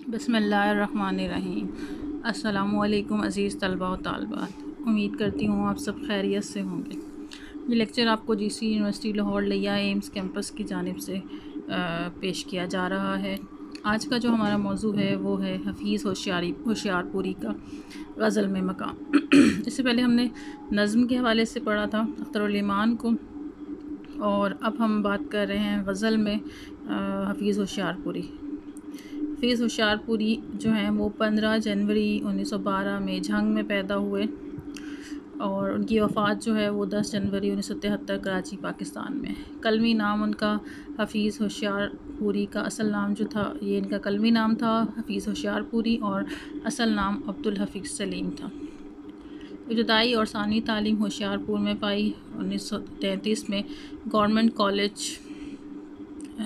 बिस्मिल्लाहिर्रहमानिर्रहीम। अस्सलामुअलैकुम अज़ीज़ तलबा व तालिबात। उम्मीद करती हूँ आप सब खैरियत से होंगे। ये लेक्चर आपको जीसी यूनिवर्सिटी लाहौर लिया एम्स कैंपस की जानिब से पेश किया जा रहा है। आज का जो हमारा मौजू है वो है हफ़ीज़ होशियारपुरी का गज़ल में मकाम। इससे पहले हमने नज़्म के हवाले से पढ़ा था अख्तरुल ईमान को, और अब हम बात कर रहे हैं गज़ल में हफ़ीज़ होशियारपुरी। हफ़ीज़ होशियारपुरी जो हैं वो 15 जनवरी 1912 में झंग में पैदा हुए और उनकी वफ़ात जो है वो 10 जनवरी 1973 कराची पाकिस्तान में। कलमी नाम उनका हफ़ीज़ होशियारपुरी का असल नाम जो था, ये इनका कलमी नाम था हफ़ीज़ होशियारपुरी, और असल नाम अब्दुल हफ़ीज़ सलीम था। इब्तदाई और सानी तालीम होशियारपुर में पाई। 1933 में गवर्नमेंट कॉलेज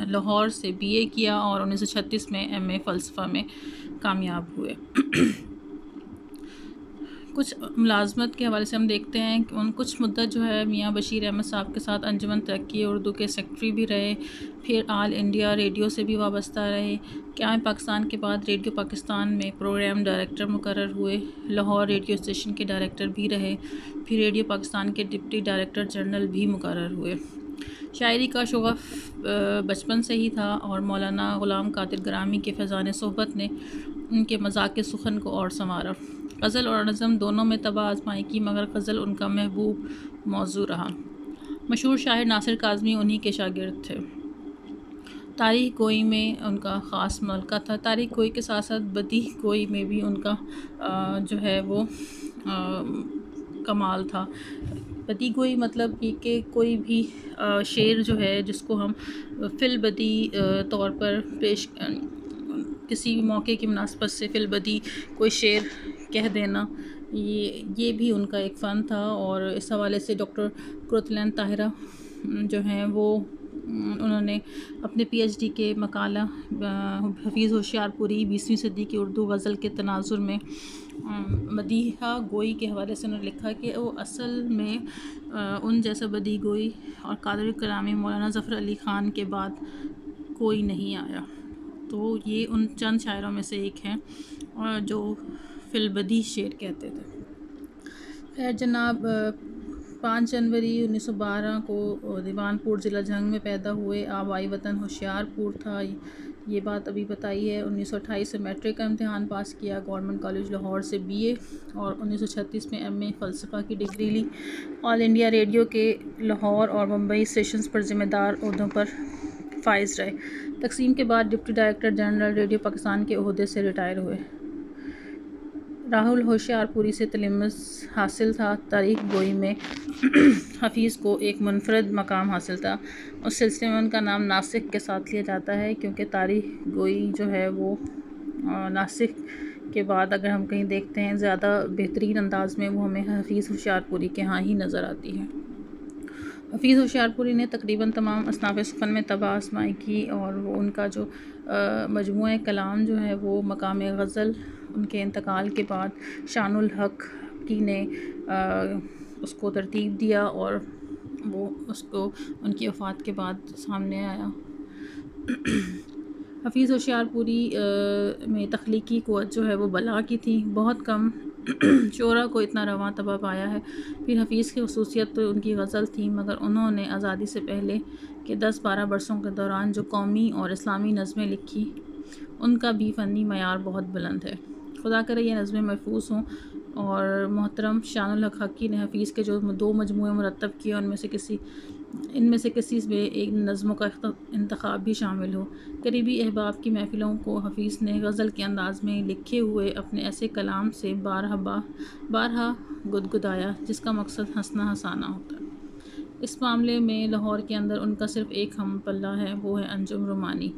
लाहौर से बीए किया और 1936 में एमए फ़लसफ़ा में कामयाब हुए। कुछ मुलाजमत के हवाले से हम देखते हैं कि कुछ मुद्दत जो है मियाँ बशीर अहमद साहब के साथ अंजुमन तरक्की उर्दू के सेक्रेटरी भी रहे। फिर ऑल इंडिया रेडियो से भी वाबस्ता रहे। क़याम पाकिस्तान के बाद रेडियो पाकिस्तान में प्रोग्राम डायरेक्टर मुकर्रर हुए। लाहौर रेडियो स्टेशन के डायरेक्टर भी रहे। फिर रेडियो पाकिस्तान के डिप्टी डायरेक्टर जनरल भी मुकर्रर हुए। शायरी का शौक़ बचपन से ही था और मौलाना ग़ुलाम कादिर ग्रामी के फ़ैज़ान सोहबत ने उनके मज़ाक़ सुखन को और संवारा। गज़ल और नज़म दोनों में तबाह आज़माई की, मगर गज़ल उनका महबूब मौजू रहा। मशहूर शायर नासिर काज़मी उन्हीं के शागिर्द थे। तारीख़ गोई में उनका ख़ास मलका था। तारीख़ गोई के साथ साथ बदीह गोई में भी उनका जो है वो कमाल था। बदी गोई मतलब कि कोई भी शेर जो है जिसको हम फ़िल बदी तौर पर पेश किसी मौके की मुनासबत से फ़िल बदी कोई शेर कह देना, ये भी उनका एक फ़न था। और इस हवाले से डॉक्टर कुरतलैन ताहिरा जो हैं वो उन्होंने अपने पीएचडी के मकाला हफ़ीज़ होशियारपुरी 20वीं सदी की उर्दू गज़ल के तनाज़ुर में मदीहा गोई के हवाले से उन्होंने लिखा कि वो असल में उन जैसा बदी गोई और कादर कलामी मौलाना ज़फ़र अली ख़ान के बाद कोई नहीं आया। तो ये उन चंद शायरों में से एक हैं और जो फ़िलबदी शेर कहते थे। खैर जनाब, 5 जनवरी 1912 को दीवानपुर ज़िला झंग में पैदा हुए। आबाई वतन होशियारपुर था, ये बात अभी बताई है। 1928 से मैट्रिक का इम्तहान पास किया। गवर्नमेंट कॉलेज लाहौर से बीए और 1936 में एमए फ़लसफ़ा की डिग्री ली। ऑल इंडिया रेडियो के लाहौर और मुंबई स्टेशंस पर ज़िम्मेदार ओहदों पर फ़ाइज़ रहे। तक़सीम के बाद deputy director general radio Pakistan के ओहदे से रिटायर हुए। राहुल होशियारपुरी से तलम्मुस हासिल था। तारीख़ गोई में हफ़ीज़ को एक मुनफ़रिद मकाम हासिल था। उस सिलसिले में उनका नाम नासिक के साथ लिया जाता है, क्योंकि तारीख़ गोई जो है वो नासिक के बाद अगर हम कहीं देखते हैं ज़्यादा बेहतरीन अंदाज़ में वो हमें हफ़ीज़ होशियारपुरी के यहाँ ही नज़र आती है। हफ़ीज़ होशियारपुरी ने तकरीबन तमाम असनाफ़ सुफ़न में तबाह आज़माई की और वो उनका जो मजमूआ कलाम जो है वो मकाम गज़ल उनके इंतकाल के बाद शानुल हक़ की ने उसको तरतीब दिया और वो उसको उनकी वफ़ात के बाद सामने आया। हफ़ीज़ होशियारपुरी में तख्लीकी क़ुव्वत जो है वो बला की थी। बहुत कम शोरा को इतना रवां तबा पाया है। फिर हफ़ीज़ की ख़ुसूसियत तो उनकी गज़ल थी, मगर उन्होंने आज़ादी से पहले के 10-12 बरसों के दौरान जो कौमी और इस्लामी नज़में लिखी उनका भी फ़नी मयार बहुत बुलंद है। खुदा करे ये नज़में महफूज हों। और मोहतरम शानुल हक़ हक़ी ने हफ़ीज़ के जो 2 मजमूए मुरत्तब किए इनमें से किसी में एक नज़्मों का इंतख़ाब भी शामिल हो। करीबी अहबाब की महफ़िलों को हफ़ीज़ ने गज़ल के अंदाज़ में लिखे हुए अपने ऐसे कलाम से बारहा गुदगुदाया जिसका मकसद हंसना हँसाना होता है। इस मामले में लाहौर के अंदर उनका सिर्फ़ एक हम पल्ला है, वो है अंजुम रुमानी।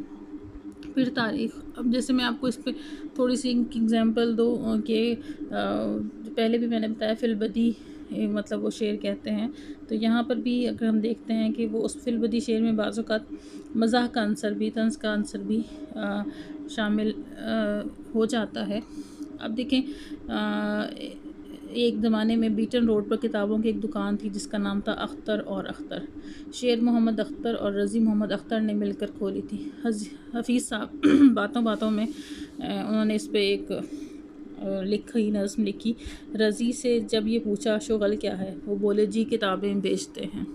फिर तारीख़, अब जैसे मैं आपको इस पर थोड़ी सी एग्ज़ाम्पल दूँ कि पहले भी मैंने बताया फ़िलबदी मतलब वो शेर कहते हैं, तो यहाँ पर भी अगर हम देखते हैं कि वो उस फ़िलबदी शेर में बाज़ औक़ात मज़ाह का अंसर भी, तंज़ का अंसर भी शामिल हो जाता है। अब देखें, एक ज़माने में बीटन रोड पर किताबों की एक दुकान थी जिसका नाम था अख्तर और अख्तर। शेर मोहम्मद अख्तर और रज़ी मोहम्मद अख्तर ने मिलकर खोली थी। हफ़ीज़ साहब बातों बातों में उन्होंने इस पे एक लिखी नज़्म लिखी। रज़ी से जब ये पूछा शुगल क्या है, वो बोले जी किताबें बेचते हैं।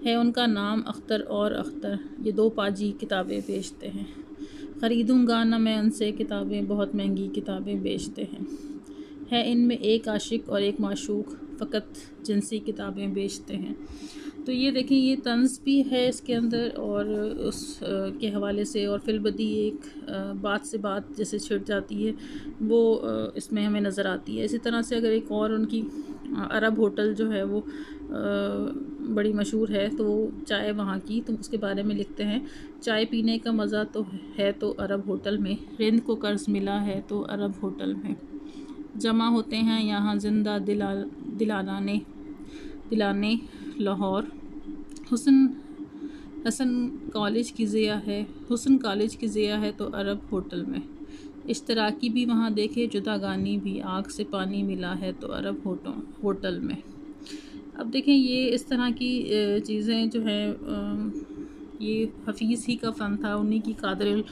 है उनका नाम अख्तर और अख्तर, ये दो पाजी किताबें बेचते हैं। ख़रीदूँगा ना मैं उनसे किताबें, बहुत महंगी किताबें बेचते हैं। है इनमें एक आशिक और एक माशूक, फ़कत जिनसी किताबें बेचते हैं। तो ये देखें, ये तंज़ भी है इसके अंदर, और उस के हवाले से और फिलबदी एक बात से बात जैसे छिड़ जाती है वो इसमें हमें नज़र आती है। इसी तरह से अगर एक और उनकी अरब होटल जो है वो बड़ी मशहूर है, तो चाय वहाँ की, तो उसके बारे में लिखते हैं, चाय पीने का मज़ा तो है तो अरब होटल में, रिंद को कर्ज़ मिला है तो अरब होटल में, जमा होते हैं यहाँ ज़िंदा दिलाने लाहौर, हसन कॉलेज की ज़िया है, हुस्न कॉलेज की ज़िया है तो अरब होटल में, इश्तराकी भी वहाँ देखे जुदागानी भी, आग से पानी मिला है तो अरब होटल में। अब देखें, ये इस तरह की चीज़ें जो हैं, ये हफीज़ ही का फ़न था, उन्हीं की कादर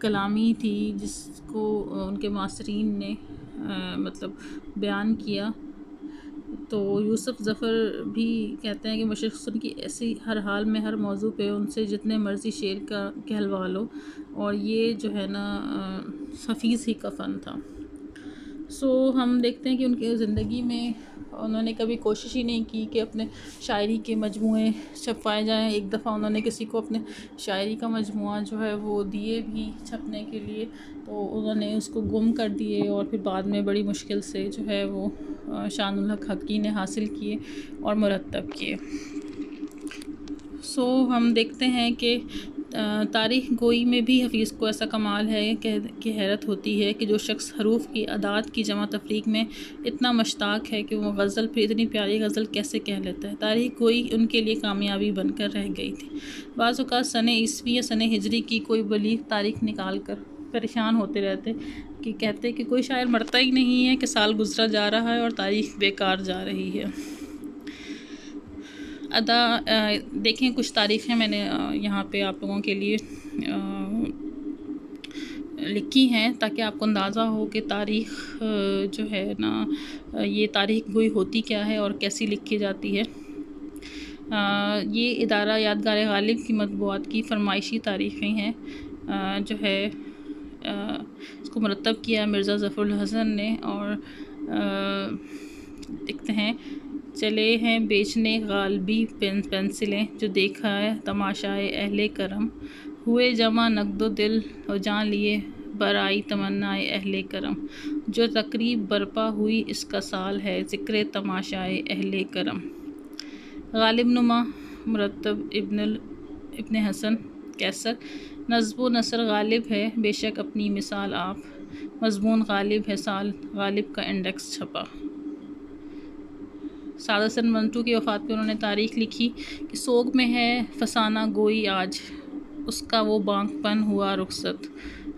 कलामी थी जिसको उनके मास्टरीन ने मतलब बयान किया। तो यूसुफ़ ज़फ़र भी कहते हैं कि मुशर्रफ़ हुसैन की ऐसी हर हाल में हर मौजू पे उनसे जितने मर्ज़ी शेर का कहलवा लो, और ये जो है ना हफीज़ ही का फ़न था। हम देखते हैं कि उनकी ज़िंदगी में उन्होंने कभी कोशिश ही नहीं की कि अपने शायरी के मजमूए छपवाए जाएँ। एक दफ़ा उन्होंने किसी को अपने शायरी का मजमूआ जो है वो दिए भी छपने के लिए, तो उन्होंने उसको गुम कर दिए, और फिर बाद में बड़ी मुश्किल से जो है वो शानुल हक हक़ी ने हासिल किए और मुरत्तब किए। हम देखते हैं कि तारीख़ गोई में भी हफीज़ को ऐसा कमाल है कि हैरत होती है कि जो शख्स हरूफ की अदात की जमा तफरीक में इतना मुश्ताक है कि वो गज़ल फिर इतनी प्यारी गज़ल कैसे कह लेता है। तारीख़ गोई उनके लिए कामयाबी बनकर रह गई थी। बाज़ औक़ात सने ईस्वी या सने हिजरी की कोई बलीग़ तारीख़ निकाल कर परेशान होते रहते कि कहते कि कोई शायर मरता ही नहीं है, कि साल गुज़रा जा रहा है और तारीख़ बेकार जा रही है। देखें, कुछ तारीख़ें मैंने यहाँ पे आप लोगों के लिए लिखी हैं ताकि आपको अंदाज़ा हो कि तारीख़ जो है ना, ये तारीख़ गोई होती क्या है और कैसी लिखी जाती है। ये इदारा यादगार गालिब की मतबूआत की फरमाइशी तारीख़ें हैं, जो है इसको मुरत्तब किया मिर्ज़ा ज़फ़रुल हसन ने। और देखते हैं, चले हैं बेचने गालबी पेंसिलें, जो देखा है तमाशाए अहले करम, हुए जमा नक़्दो दिल और जान लिए बराई तमन्नाए अहले करम, जो तकरीब बरपा हुई इसका साल है ज़िक्र तमाशाए अहले करम। गालिब नुमा मुरत्तब इब्न हसन कैसर, नज़्ब व नसर गालिब है बेशक अपनी मिसाल आप, मज़मून गालिब है साल गालिब का इंडेक्स छपा। सादा सन मंटू की वफ़ात पर उन्होंने तारीख़ लिखी कि सोग में है फसाना गोई आज, उसका वो बांकपन हुआ रुखसत,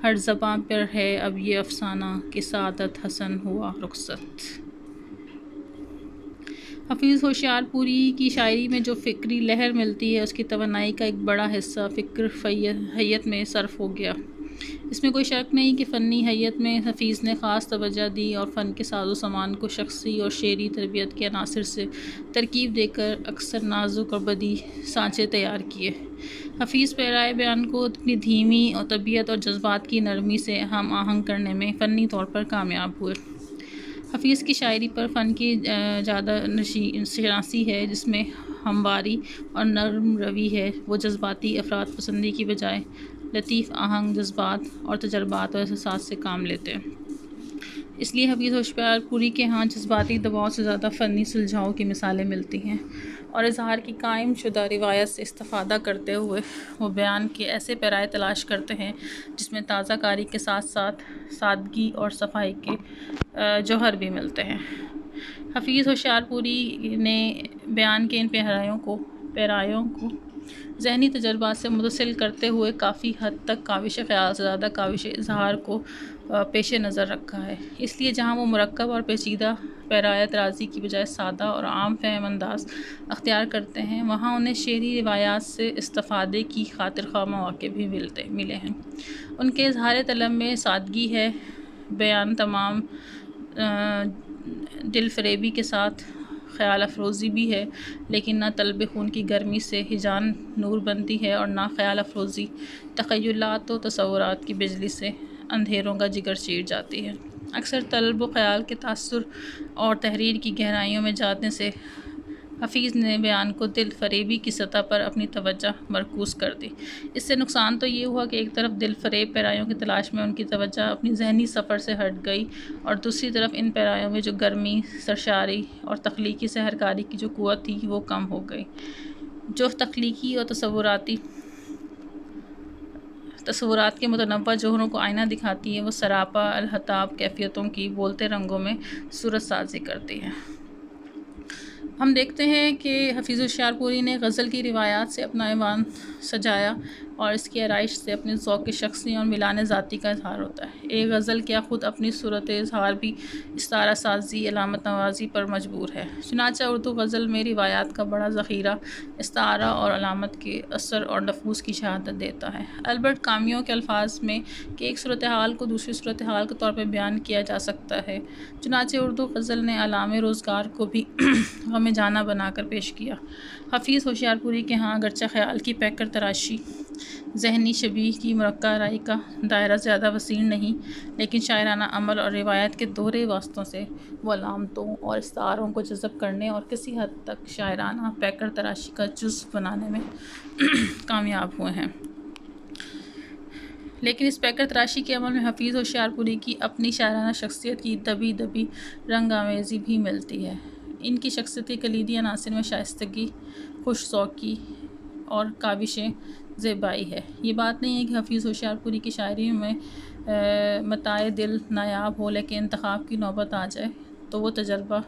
हर ज़बां पर है अब ये अफसाना कि सादत हसन हुआ रुखसत। हफीज़ होशियारपुरी की शायरी में जो फ़िक्री लहर मिलती है, उसकी तवन्नाई का एक बड़ा हिस्सा फ़िक्र हैयत में सर्फ़ हो गया। इसमें कोई शक नहीं कि फ़नी हैयत में हफीज़ ने ख़ास तवज्जो दी और फ़न के साजो सामान को शख्सी और शेरी तरबियत के अनासर से तरकीब देकर अक्सर नाजुक और बदी सांचे तैयार किए। हफीज़ पैराए बयान को अपनी धीमी और तबीयत और जज्बात की नरमी से हम आहंग करने में फ़नी तौर पर कामयाब हुए। हफीज़ की शायरी पर फ़न की ज़्यादा शनासी है, जिसमें हमवारी और नरम रवि है। वो जज्बाती अफराद पसंदी की बजाय लतीफ़ आहंग जज्बात और तजर्बात और एहसास से काम लेते हैं। इसलिए हफीज़ होशियारपुरी के यहाँ जज्बाती दबाव से ज़्यादा फ़नी सुलझाव की मिसालें मिलती हैं, और इज़हार की कायम शुदा रिवायत से इस्तिफ़ादा करते हुए वो बयान के ऐसे पैराए तलाश करते हैं जिसमें ताज़ा कारी के साथ साथ सादगी और सफाई के जौहर भी मिलते हैं। हफीज़ होशियारपुरी ने बयान के इन पैरायों को ज़हनी तजर्बात से मुतसिल करते हुए काफ़ी हद तक काविश ख़याल से ज़्यादा काविश इजहार को पेश नज़र रखा है। इसलिए जहाँ वो मुरक्कब और पेचीदा पैरायत राज़ी की बजाय सादा और आम फ़हम अंदाज़ अख्तियार करते हैं, वहाँ उन्हें शेरी रिवायात से इस्तिफ़ादे की खातिर ख़्वाह मौक़े भी मिले हैं। उनके इज़हार तलब में सादगी है, बयान तमाम दिल फ़रेबी के साथ ख़याल अफरोज़ी भी है, लेकिन ना तलब खून की गर्मी से हिजान नूर बनती है और ना ख़याल अफरोज़ी तख़य्युलात व तसव्वुरात की बिजली से अंधेरों का जिगर चीर जाती है। अक्सर तलब व ख़याल के तासुर और तहरीर की गहराइयों में जाने से हफ़ीज़ ने बयान को दिल फ़रेबी की सतह पर अपनी तवज्जो मरकूज़ कर दी। इससे नुकसान तो ये हुआ कि एक तरफ दिल फ़रेब पैरायों की तलाश में उनकी तवज्जो अपनी ज़हनी सफ़र से हट गई और दूसरी तरफ इन पैरायों में जो गर्मी, सरशारी और तख्लीकी सहरकारी की जो क़ुव्वत थी वो कम हो गई, जो तख्लीकी और तसव्वुरात के मुतनव्वअ जोहरों को आईना दिखाती है, वो सरापा अलहताब कैफ़ियतों की बोलते रंगों में सूरत साज़ी करती है। हम देखते हैं कि हफ़ीज़ होशियारपुरी ने गज़ल की रिवायात से अपना ईवान सजाया और इसकी आराइश से अपने ज़ौक़ शख़सी और मिलान ज़ाती का इज़हार होता है। एक गज़ल क्या ख़ुद अपनी सूरत इज़हार भी इस्तारा साज़ी, अलामत नवाज़ी पर मजबूर है। चुनांचे उर्दू गज़ल में रिवायात का बड़ा ज़ख़ीरा इस्तारा और अलामत के असर और नफूस की शहादत देता है। अल्बर्ट कामियों के अल्फाज में कि एक सूरत हाल को दूसरी सूरत हाल के तौर पर बयान किया जा सकता है, चुनांचे उर्दू गज़ल ने आलाम रोज़गार को भी गम जाना बनाकर पेश किया। हफ़ीज़ होशियारपुरी के यहाँ अगरचे ख़याल की पैकर तराशी, ज़हनी शबीह की मुरक्का राई का दायरा ज़्यादा वसीह नहीं, लेकिन शायराना अमल और रिवायत के दोहरे वास्तों से वो अलामतों और इस्तारों को जज़ब करने और किसी हद तक शायराना पैकर तराशी का जुज़्व बनाने में कामयाब हुए हैं। लेकिन इस पैकर तराशी के अमल में हफ़ीज़ होशियारपुरी की अपनी शायराना शख्सियत की दबी दबी रंग आमेज़ी भी मिलती है। इनकी शख्सियती कलीदी अनासिर में शाइस्तगी, खुश ज़ौक़ी और काविशें ज़ेबाई है। ये बात नहीं है कि हफ़ीज़ होशियारपुरी की शायरी में मताए दिल नायाब हो, लेकिन इंतखाब की नौबत आ जाए तो वो तजर्बा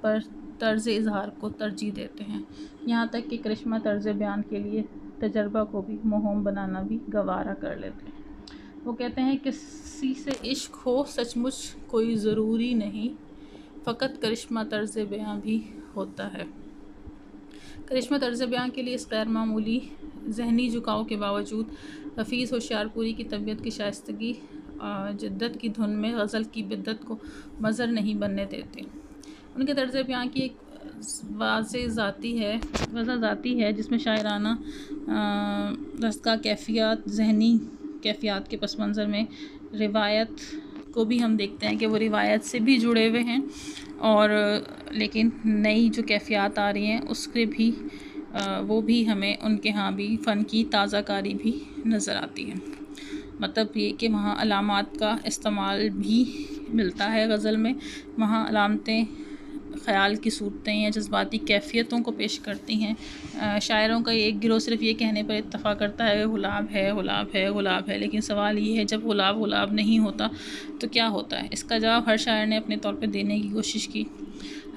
पर तर्ज़ इज़हार को तरजीह देते हैं। यहाँ तक कि करिश्मा तर्ज़ बयान के लिए तजर्बा को भी मुहम बनाना भी गवारा कर लेते हैं। वो कहते हैं किसी से इश्क हो सचमुच कोई ज़रूरी नहीं, फ़कत करिश्मा तर्ज़ बयां भी होता है। करिश्मा तर्ज़ बयां के लिए इस गैर मामूली ज़हनी झुकाव के बावजूद हफ़ीज़ होशियारपुरी की तबीयत की शाइस्तगी जिद्दत की धुन में गज़ल की बिद्दत को मज़र नहीं बनने देते। उनके तर्ज़ बयां की एक वज़ह ज़ाती है जिसमें शायराना रस्का कैफ़ियत, ज़हनी कैफ़ियत के पस मंज़र में रिवायत को भी हम देखते हैं कि वो रिवायत से भी जुड़े हुए हैं और लेकिन नई जो कैफ़ियत आ रही हैं उसके भी वो भी हमें उनके यहाँ भी फ़न की ताज़ाकारी भी नज़र आती है। मतलब ये कि वहाँ अलामात का इस्तेमाल भी मिलता है गज़ल में, वहाँ अलामतें ख़याल की सूरतें या जज्बाती कैफ़ियतों को पेश करती हैं। शायरों का एक गिरोह सिर्फ़ ये कहने पर इत्तफ़ाक़ करता है गुलाब है, गुलाब है, गुलाब है, लेकिन सवाल ये है जब गुलाब गुलाब नहीं होता तो क्या होता है? इसका जवाब हर शायर ने अपने तौर पर देने की कोशिश की।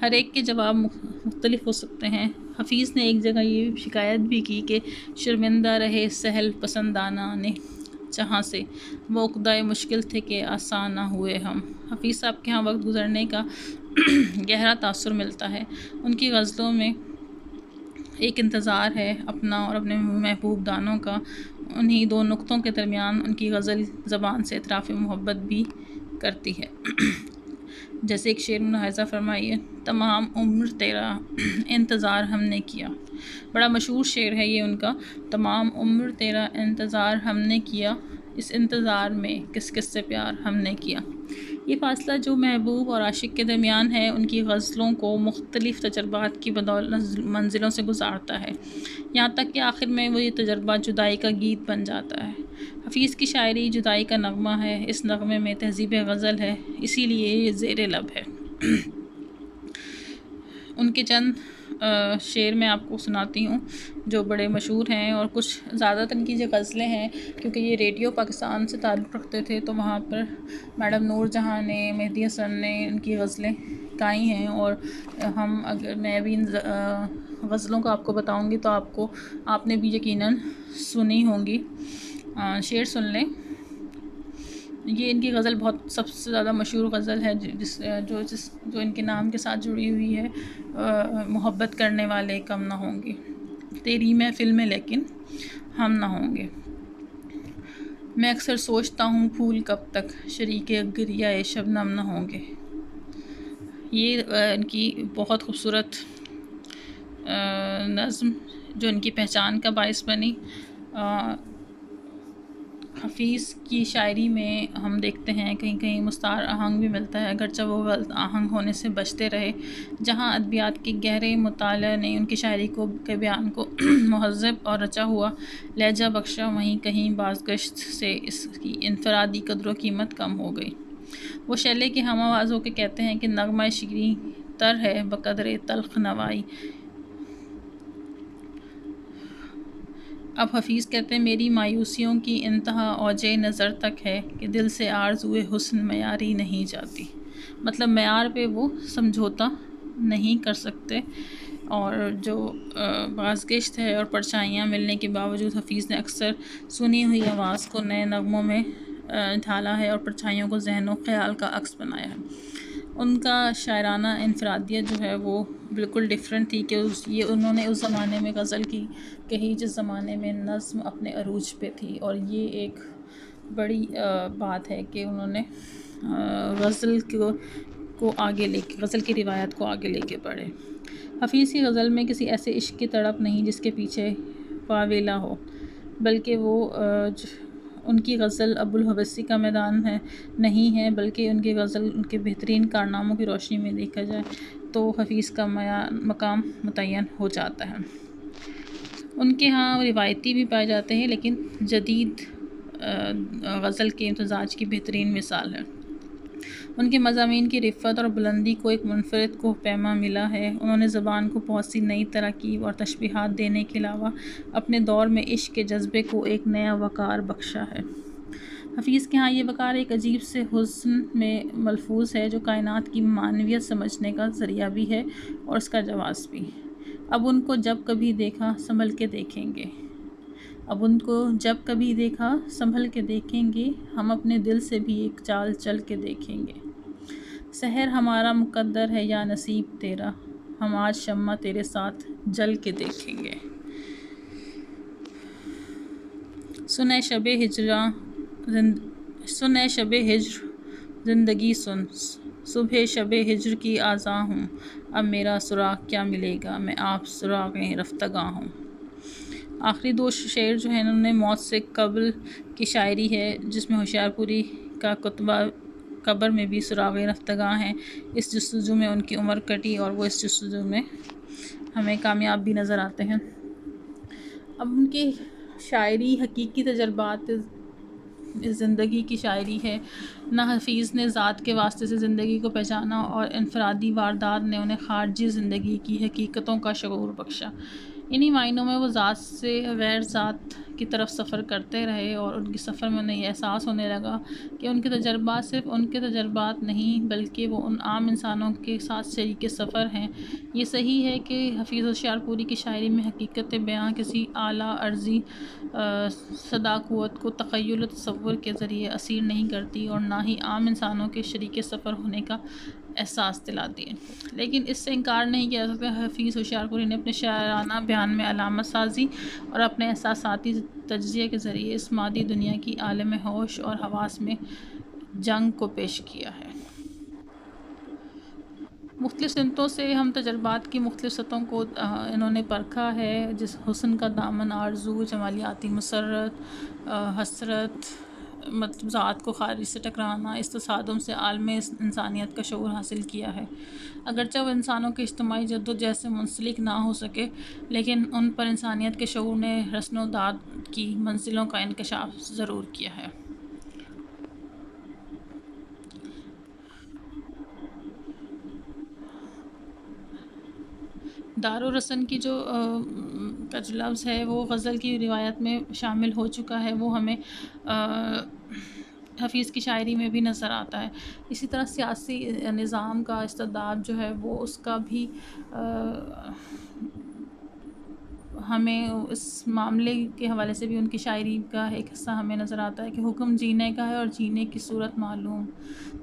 हर एक के जवाब मुख्तलिफ़ हो सकते हैं। हफ़ीज़ ने एक जगह ये शिकायत भी की कि शर्मिंदा रहे सहल पसंदाना ने जहाँ से मौक़दा मुश्किल थे कि आसान ना हुए हम। हफ़ीज़ साहब के यहाँ वक्त गुज़रने का गहरा तासुर मिलता है। उनकी गज़लों में एक इंतज़ार है अपना और अपने महबूब दानों का। उन्हीं दो नुक्तों के दरमियान उनकी गज़ल ज़बान से इतराफ़ मोहब्बत भी करती है। जैसे एक शेर मुलाहिज़ा फरमाइए, तमाम उम्र तेरा इंतज़ार हमने किया। बड़ा मशहूर शेर है ये उनका, तमाम उम्र तेरा इंतज़ार हमने किया, इस इंतज़ार में किस किस से प्यार हमने किया। ये फ़ासला जो महबूब और आशिक के दरमियान है उनकी गज़लों को मुख्तलिफ़ तजर्बात की बदौलत मंजिलों से गुज़ारता है, यहाँ तक कि आखिर में वो ये तजर्बा जुदाई का गीत बन जाता है। हफ़ीज़ की शायरी जुदाई का नग़मा है, इस नग़मे में तहज़ीब गज़ल है, इसीलिए ये ज़ेरे लब है। उनके चंद शेर मैं आपको सुनाती हूँ जो बड़े मशहूर हैं और कुछ ज़्यादातर इनकी जो गज़लें हैं क्योंकि ये रेडियो पाकिस्तान से ताल्लुक़ रखते थे तो वहाँ पर मैडम नूर जहाँ ने, मेहदी हसन ने इनकी गज़लें गाई हैं और हम अगर मैं भी गज़लों का आपको बताऊंगी तो आपने भी यकीनन सुनी होंगी। शेर सुन लें। ये इनकी गज़ल बहुत सबसे ज़्यादा मशहूर गज़ल है जो इनके नाम के साथ जुड़ी हुई है। मोहब्बत करने वाले कम ना होंगे, तेरी महफिल में लेकिन हम ना होंगे। मैं अक्सर सोचता हूँ फूल कब तक शरीके गिरिया शबनम ना होंगे। ये इनकी बहुत खूबसूरत नज़्म जो इनकी पहचान का बायस बनी। हफ़ीज़ की शायरी में हम देखते हैं कहीं कहीं मुस्तार आहंग भी मिलता है, अगरचे वो गलत आहंग होने से बचते रहे। जहाँ अदबियात के गहरे मुताले ने उनकी शायरी के बयान को महज़्ज़ब और रचा हुआ लहजा बख्शा, वहीं कहीं बाज़गश्त से इसकी इनफरादी कदर व कीमत कम हो गई। वो शैले के हम आवाज़ होकर कहते हैं कि नगमा शिकरी तर है बकदर तल्ख नवाई। अब हफ़ीज़ कहते हैं मेरी मायूसियों की इंतहा औजे नज़र तक है कि दिल से आरज़ुए हुस्न मयारी नहीं जाती। मतलब मयार पे वो समझौता नहीं कर सकते। और जो बाज़गश्त है और परछाइयाँ मिलने के बावजूद हफ़ीज़ ने अक्सर सुनी हुई आवाज़ को नए नगमों में ढाला है और परछाइयों को ज़हन व ख़याल का अक्स बनाया है। उनका शायराना इनफरादियत जो है वो बिल्कुल डिफरेंट थी कि ये उन्होंने उस ज़माने में गज़ल की कही जिस ज़माने में नज़्म अपने अरूज पे थी। और ये एक बड़ी बात है कि उन्होंने गज़ल को आगे लेके गज़ल की रिवायत को आगे लेके बढ़े। हफ़ीज़ की गज़ल में किसी ऐसे इश्क की तड़प नहीं जिसके पीछे वावेला हो, बल्कि वो उनकी गज़ल अबुल हवसी का मैदान है नहीं है, बल्कि उनकी गज़ल उनके बेहतरीन कारनामों की रोशनी में देखा जाए तो हफ़ीज़ का मकाम मुतय्यन हो जाता है। उनके यहाँ रिवायती भी पाए जाते हैं, लेकिन जदीद गज़ल के इम्तज़ाज की बेहतरीन मिसाल है। उनके मज़ामीन की रिफ़त और बुलंदी को एक मुनफ़रिद को पैमा मिला है। उन्होंने ज़बान को बहुत सी नई तरकीब और तशबीहात देने के अलावा अपने दौर में इश्क के जज्बे को एक नया वक़ार बख्शा है। हफ़ीज़ के यहाँ ये वक़ार एक अजीब से हुस्न में मलफूज़ है जो कायनात की मानवियत समझने का ज़रिया भी है और उसका जवाज़ भी। अब उनको जब कभी देखा संभल के देखेंगे, अब उनको जब कभी देखा संभल के देखेंगे, हम अपने दिल से भी एक चाल चल के देखेंगे। सहर हमारा मुकद्दर है या नसीब तेरा, हम आज शम्मा तेरे साथ जल के देखेंगे। सुने शबे हिज्र ज़िंदगी सुन, सुबह शबे हिज्र की आज़ा हूँ, अब मेरा सुराग क्या मिलेगा, मैं आप सुराग़े रफ्तगा हूँ। आखिरी दो शेर जो है इन्होंने मौत से कबल की शायरी है, जिसमें होशियारपुरी का कुतबा कब्र में भी सुराग़े रफ्तगा हैं। इस जस्तजू में उनकी उम्र कटी और वो इस जस्तजू में हमें कामयाब भी नज़र आते हैं। अब उनकी शायरी हकीकी तजर्बात ज़िंदगी की शायरी है। ना हफ़ीज़ ने ज़ात के वास्ते से ज़िंदगी को पहचाना और इनफरादी वारदात ने उन्हें ख़ारजी ज़िंदगी की हकीकतों का शऊर बख्शा। इन्हीं मायनों में वो ज़ात से गैर ज़ात की तरफ सफ़र करते रहे और उनके सफ़र में उन्हें एहसास होने लगा कि उनके तजर्बात सिर्फ़ उनके तजर्बात नहीं, बल्कि वो उन आम इंसानों के साथ शरीके सफ़र हैं। ये सही है कि हफ़ीज़ होशियारपुरी की शायरी में हकीकत बयां किसी आला अर्ज़ी सदाक़ुव्वत को तख़य्युल तसव्वुर के ज़रिए असीर नहीं करती और ना ही आम इंसानों के शरीके सफ़र होने का एहसास दिलाती है। लेकिन इससे इनकार नहीं किया जा सकता हफ़ीज़ होशियारपुरी ने अपने शायराना बयान में अलामत साजी और अपने एहसासाती तज्ज़िये के ज़रिए इस मादी दुनिया की आलम होश और हवास में जंग को पेश किया है। मुख्तलिफ़ सिमतों से हम तजर्बात की मुख्तलिफ़ सतहों को इन्होंने परखा है, जिस हुस्न का दामन आरज़ू, जमालियाती मसरत, हसरत, मतलब ज़ात को खारिज से टकराना, इस तसादुम से आलम इंसानियत का शऊर हासिल किया है। अगरचे वह इंसानों के इज्तिमाई जद्दोजहद से मुंसलिक ना हो सके, लेकिन उन पर इंसानियत के शऊर ने रस्नो-दाद की मंजिलों का इंकशाफ ज़रूर किया है। दारो रसन की जो लफ्ज़ है वो गज़ल की रिवायत में शामिल हो चुका है, वो हमें हफ़ीज़ की शायरी में भी नज़र आता है। इसी तरह सियासी निज़ाम का इस्तिदाद जो है वो उसका भी हमें इस मामले के हवाले से भी उनकी शायरी का एक हिस्सा हमें नज़र आता है कि हुक्म जीने का है और जीने की सूरत मालूम,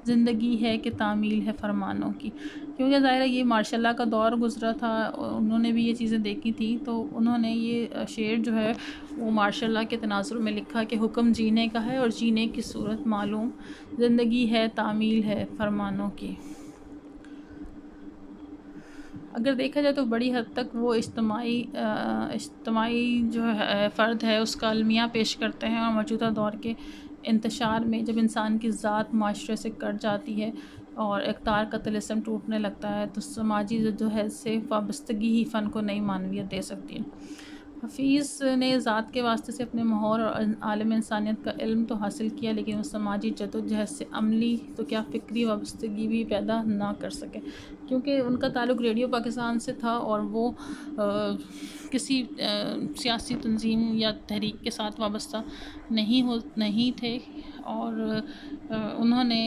ज़िंदगी है कि तामील है फरमानों की। क्योंकि ज़ाहिर है ये मार्शल का दौर गुज़रा था, उन्होंने भी ये चीज़ें देखी थी, तो उन्होंने ये शेर जो है वो मार्शल के तनाज़ुर में लिखा कि हुक्म जीने का है और जीने की सूरत मालूम, ज़िंदगी है तामील है फरमानों की। अगर देखा जाए तो बड़ी हद तक वो इज्तमाई जो है फ़र्द है उसका अलमिया पेश करते हैं, और मौजूदा दौर के इंतशार में जब इंसान की ज़ात माशरे से कट जाती है और इक़्तिदार का तिलिस्म टूटने लगता है, तो समाजी जद्दोजहद से वाबस्तगी ही फ़न को नई मानवियत दे सकती है। हफ़ीज़ ने ज़ात के वास्ते से अपने माहौल और आलम इंसानियत का इल्म तो हासिल किया, लेकिन वो समाजी जद्दोजहद से अमली तो क्या फ़िक्री वाबस्तगी भी पैदा ना कर सके, क्योंकि उनका ताल्लुक़ रेडियो पाकिस्तान से था और वो किसी सियासी तंजीम या तहरीक के साथ वाबस्ता नहीं थे, और उन्होंने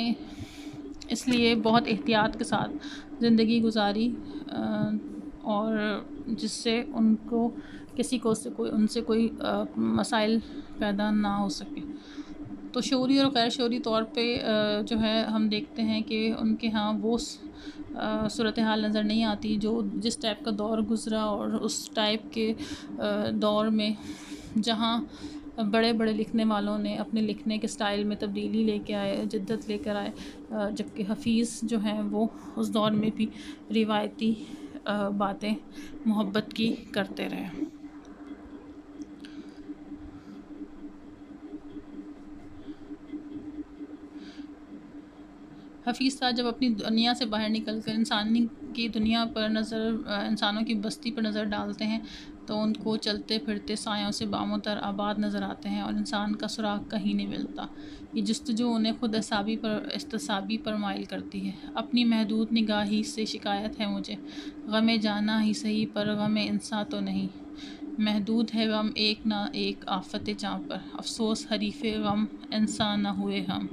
इसलिए बहुत एहतियात के साथ ज़िंदगी गुजारी, और जिससे उनको किसी को उनसे कोई मसाइल पैदा ना हो सके। तो शऊरी और गैर शऊरी तौर पे जो है हम देखते हैं कि उनके यहाँ वो सूरत हाल नज़र नहीं आती जो जिस टाइप का दौर गुज़रा, और उस टाइप के दौर में जहाँ बड़े बड़े लिखने वालों ने अपने लिखने के स्टाइल में तब्दीली लेके आए, जिद्दत लेकर आए, जबकि हफ़ीज़ जो हैं वो उस दौर में भी रिवायती बातें मोहब्बत की करते रहे। हफ़ीज़ साहब जब अपनी दुनिया से बाहर निकल कर इंसानी की दुनिया पर इंसानों की बस्ती पर नज़र डालते हैं, तो उनको चलते फिरते सायों से बामोतर आबाद नज़र आते हैं, और इंसान का सुराग कहीं नहीं मिलता। ये जस्तजू उन्हें खुद एहतसाबी पर माइल करती है। अपनी महदूद निगाही से शिकायत है मुझे, गमे जाना ही सही पर गमे इंसान तो नहीं। महदूद है गम एक ना एक आफत जाँ पर, अफसोस हरीफ़े गम इंसान ना हुए हम।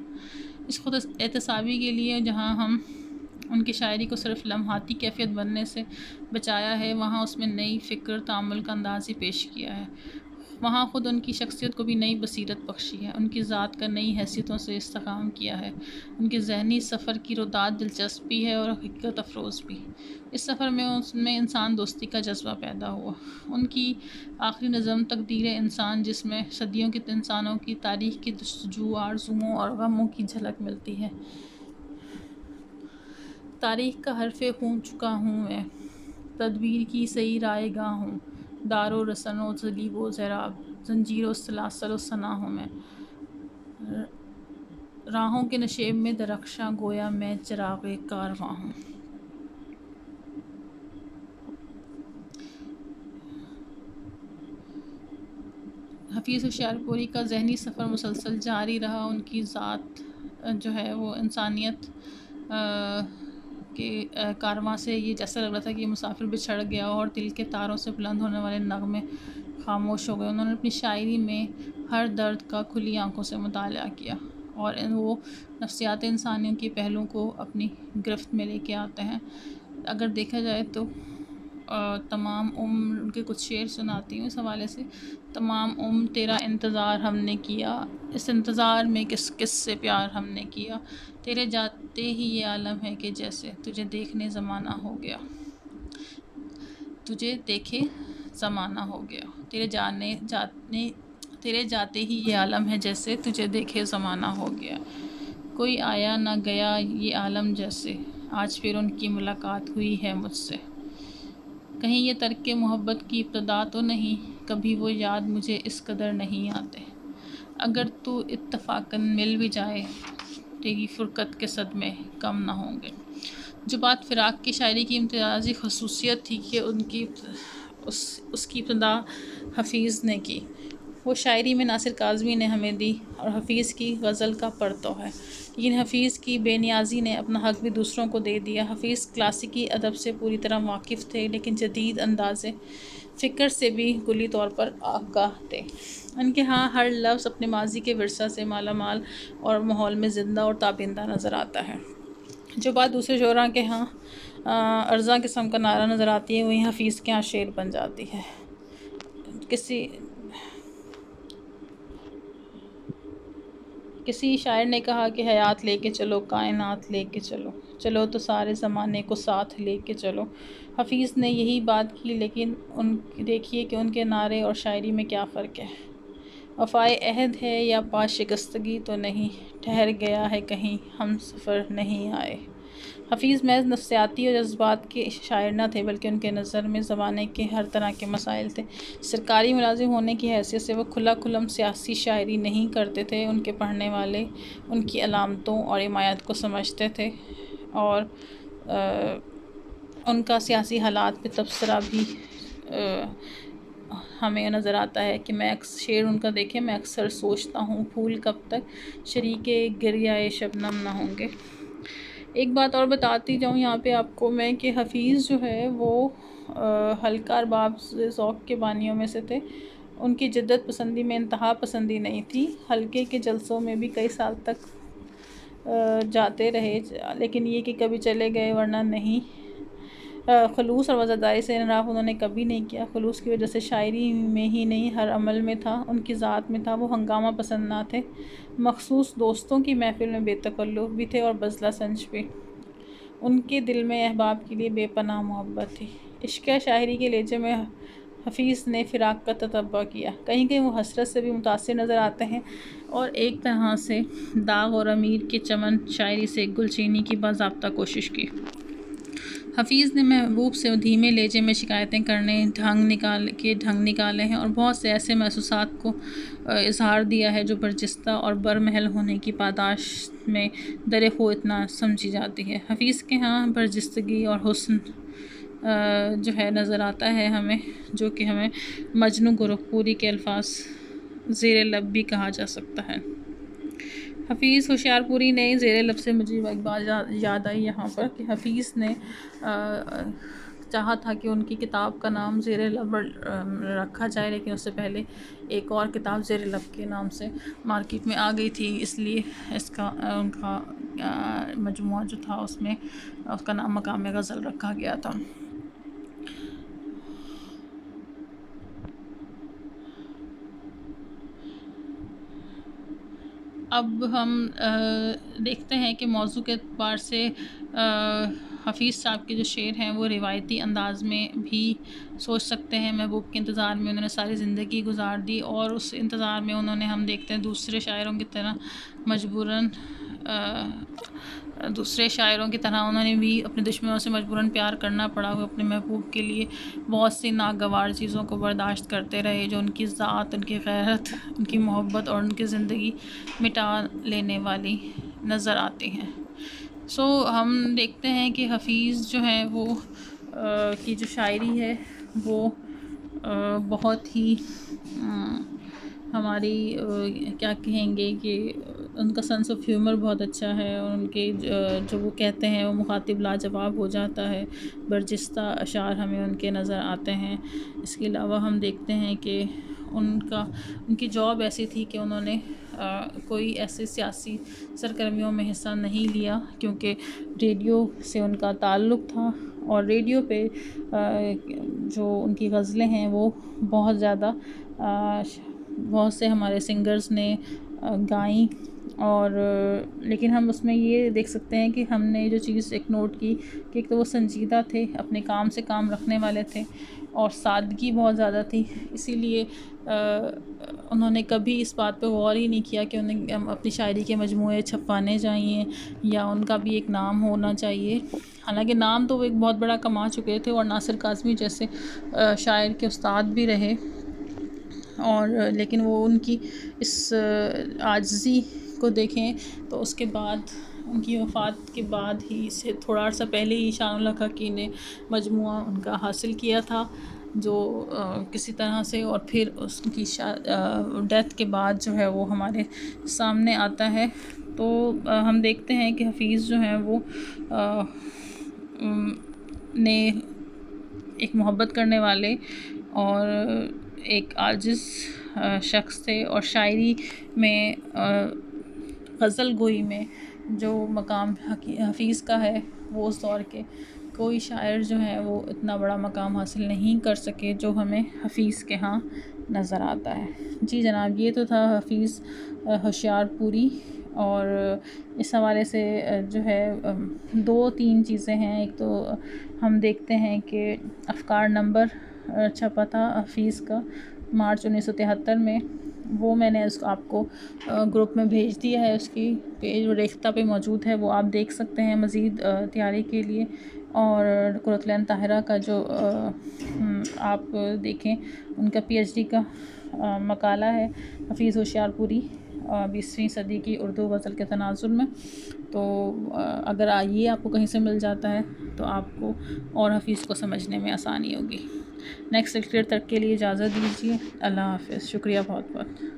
इस खुद एहतसाबी के लिए जहाँ हम उनकी शायरी को सिर्फ लम्हाती कैफियत बनने से बचाया है, वहाँ उसमें नई फ़िक्र तामुल का अंदाज़ ही पेश किया है। वहाँ ख़ुद उनकी शख्सियत को भी नई बसीरत बख्शी है, उनकी ज़ात का नई हैसियतों से इस्तेकाम किया है। उनके ज़हनी सफ़र की रुदात दिलचस्प भी है और हकीकत अफरोज़ भी। इस सफ़र में उसमें इंसान दोस्ती का जज्बा पैदा हुआ। उनकी आखिरी नज़म तकदीर इंसान, जिसमें सदियों के इंसानों की तारीख़ की जस्तजू, आरज़ुओं और गमों की झलक मिलती है। तारीख़ का हरफ़े खून चुका हूँ मैं, तदबीर की सही रायगाह हूँ, दारो रसनो ज़लीबो ज़राब, ज़ंजीरो सलासल सना हूँ मैं। राहों के नशेब में दरख्शां गोया मैं चिराग़े कारवां हूँ। हफ़ीज़ होशियारपुरी का ज़हनी सफ़र मुसलसल जारी रहा। उनकी ज़ात जो है वो इंसानियत के कारवां से ये जैसा लग रहा था कि मुसाफिर बिछड़ गया और दिल के तारों से बुलंद होने वाले नगमे खामोश हो गए। उन्होंने अपनी शायरी में हर दर्द का खुली आंखों से मुताला किया, और वो नफ्सियात इंसानियों के पहलुओं को अपनी गिरफ्त में लेके आते हैं। अगर देखा जाए तो तमाम उम्र उनके कुछ शेर सुनाती हूँ इस हवाले से। तमाम उम्र तेरा इंतज़ार हमने किया, इस इंतज़ार में किस किस से प्यार हमने किया, तेरे जाते ही ये आलम है कि जैसे तुझे देखने ज़माना हो गया, तुझे देखे ज़माना हो गया, तेरे जाते ही ये आलम है जैसे तुझे देखे ज़माना हो गया। कोई आया ना गया ये आलम जैसे, आज फिर उनकी मुलाकात हुई है मुझसे। कहीं ये तर्क मोहब्बत की इब्तिदा तो नहीं, कभी वो याद मुझे इस कदर नहीं आते। अगर तू इत्तफ़ाक़न मिल भी जाए, तेरी फ़ुरक़त के सदमे कम ना होंगे। जो बात फ़िराक़ की शायरी की इम्तियाज़ी ख़ुसूसियत थी कि उसकी इब्तिदा हफ़ीज़ ने की। वो शायरी में नासिर काज़मी ने हमें दी, और हफ़ीज़ की गज़ल का परतव है, लेकिन हफ़ीज़ की बेनियाज़ी ने अपना हक़ भी दूसरों को दे दिया। हफ़ीज़ क्लासिकी अदब से पूरी तरह वाकिफ़ थे, लेकिन जदीद अंदाज़े फ़िक्र से भी कुली तौर पर आगाह थे। उनके यहाँ हर लफ्ज़ अपने माजी के विरसा से माला माल और माहौल में ज़िंदा और ताबिंदा नज़र आता है। जो बात दूसरे शोरा के यहाँ अर्ज़ा किस्म का नारा नज़र आती है, वहीं हफ़ीज़ के यहाँ शेर बन जाती है। किसी शायर ने कहा कि हयात लेके चलो, कायनात लेके चलो, चलो तो सारे ज़माने को साथ लेके चलो। हफ़ीज़ ने यही बात की, लेकिन देखिए कि उनके नारे और शायरी में क्या फ़र्क है। वफ़ाए अहद है या पास शिकस्तगी तो नहीं, ठहर गया है कहीं, हम सफ़र नहीं आए। हफ़ीज़ महज़ नफ़सियाती और जज्बात के शायर न थे, बल्कि उनके नज़र में ज़माने के हर तरह के मसाइल थे। सरकारी मुलाजिम होने की हैसियत से वो खुल्लम सियासी शायरी नहीं करते थे। उनके पढ़ने वाले उनकी अलामतों और हिमायत को समझते थे, और उनका सियासी हालात पे तबसरा भी हमें नज़र आता है कि शेर उनका देखें, मैं अक्सर सोचता हूँ फूल कब तक शरीके गिरियाए शबनम ना होंगे। एक बात और बताती जाऊँ यहाँ पे आपको मैं कि हफ़ीज़ जो है वो हल्का अरबाब ज़ौक़ के बानियों में से थे। उनकी जिद्दत पसंदी में इंतहा पसंदी नहीं थी। हल्के के जलसों में भी कई साल तक जाते रहे, लेकिन ये कि कभी चले गए वरना नहीं। खलूस और वज़ादारी से इनराफ़ उन्होंने कभी नहीं किया। खलूस की वजह से शायरी में ही नहीं, हर अमल में था, उनकी ज़ात में था। वो हंगामा पसंद ना थे, मखसूस दोस्तों की महफ़िल में बेतकल्लुफ़ भी थे और बज़ला संज भी। उनके दिल में अहबाब के लिए बेपनाह मोहब्बत थी। इश्क़ शायरी के लेजे में हफ़ीज़ ने फ़िराक़ का ततब्बा किया। कहीं कहीं वो हसरत से भी मुतासिर नज़र आते हैं, और एक तरह से दाग़ और अमीर के चमन शायरी से गुलचीनी की बाज़ाब्ता कोशिश की। हफ़ीज़ ने महबूब से धीमे लहजे में शिकायतें करने ढंग निकाले हैं, और बहुत से ऐसे महसूसात को इज़हार दिया है जो बर्जिस्ता और बरमहल होने की पादाश में दर खो इतना समझी जाती है। हफ़ीज़ के यहाँ बर्जिस्तगी और हुस्न जो है नज़र आता है हमें, जो कि हमें मजनू गोरखपुरी के अल्फाज ज़ेर लब भी कहा जा सकता है। हफ़ीज़ होशियारपुरी ने ज़ेर लब से मुझे एक बात याद आई यहाँ पर कि हफ़ीज़ ने चाहा था कि उनकी किताब का नाम ज़ेर लब रखा जाए, लेकिन उससे पहले एक और किताब ज़ेर लब के नाम से मार्केट में आ गई थी, इसलिए इसका उनका मजमुआ जो था उसमें उसका नाम मकाम ग़ज़ल रखा गया था। अब हम देखते हैं कि मौजू के एतबार से हफ़ीज़ साहब के जो शेर हैं वो रिवायती अंदाज़ में भी सोच सकते हैं। महबूब के इंतज़ार में उन्होंने सारी ज़िंदगी गुजार दी, और उस इंतज़ार में उन्होंने, हम देखते हैं, दूसरे शायरों की तरह उन्होंने भी अपने दुश्मनों से मजबूरन प्यार करना पड़ा। वो अपने महबूब के लिए बहुत सी नागवार चीज़ों को बर्दाश्त करते रहे, जो उनकी ज़ात, उनकी गैरत, उनकी मोहब्बत और उनकी ज़िंदगी मिटा लेने वाली नज़र आती हैं। हम देखते हैं कि हफ़ीज़ जो है वो की जो शायरी है वो बहुत ही हमारी क्या कहेंगे कि उनका सेंस ऑफ ह्यूमर बहुत अच्छा है, और उनके जो वो कहते हैं वो मुखातिब लाजवाब हो जाता है। बर्जिस्ता अशार हमें उनके नज़र आते हैं। इसके अलावा हम देखते हैं कि उनकी जॉब ऐसी थी कि उन्होंने कोई ऐसे सियासी सरगर्मियों में हिस्सा नहीं लिया, क्योंकि रेडियो से उनका ताल्लुक़ था, और रेडियो पे जो उनकी गज़लें हैं वो बहुत ज़्यादा बहुत से हमारे सिंगर्स ने गाई। और लेकिन हम उसमें ये देख सकते हैं कि हमने जो चीज़ एक नोट की कि एक तो वो संजीदा थे, अपने काम से काम रखने वाले थे, और सादगी बहुत ज़्यादा थी। इसीलिए उन्होंने कभी इस बात पे गौर ही नहीं किया कि उन्हें अपनी शायरी के मजमूए छपवाने चाहिए या उनका भी एक नाम होना चाहिए। हालांकि नाम तो वो एक बहुत बड़ा कमा चुके थे, और नासिर काज़मी जैसे शायर के उस्ताद भी रहे, और लेकिन वो उनकी इस आजिज़ी को देखें तो उसके बाद, उनकी वफ़ात के बाद ही से थोड़ा सा पहले ही शानुल हक हक़ी ने मजमुआ उनका हासिल किया था, जो किसी तरह से, और फिर उसकी डेथ के बाद जो है वो हमारे सामने आता है। तो हम देखते हैं कि हफ़ीज़ जो हैं वो ने एक मोहब्बत करने वाले और एक आजिज़ शख्स थे, और शायरी में गज़ल गोई में जो मकाम हफ़ीज़ का है वो उस दौर के कोई शायर जो है वो इतना बड़ा मकाम हासिल नहीं कर सके जो हमें हफ़ीज़ के यहाँ नज़र आता है। जी जनाब, ये तो था हफ़ीज़ होशियारपुरी। और इस हवाले से जो है 2-3 चीज़ें हैं। एक तो हम देखते हैं कि अफ़कार नंबर छपा था हफ़ीज़ का मार्च 1973 में, वो मैंने आपको ग्रुप में भेज दिया है। उसकी पेज रेख्ता पे मौजूद है, वो आप देख सकते हैं मज़ीद तैयारी के लिए। और कुरतुल ताहिरा का जो आप देखें, उनका PhD का मकाला है हफ़ीज़ होशियारपुरी 20वीं सदी की उर्दू गज़ल के तनाज़ुर में। तो अगर ये आपको कहीं से मिल जाता है तो आपको और हफ़ीज़ को समझने में आसानी होगी। नेक्स्ट लेक्चर तक के लिए इजाज़त दीजिए। अल्लाह हाफ़िज़। शुक्रिया बहुत बहुत।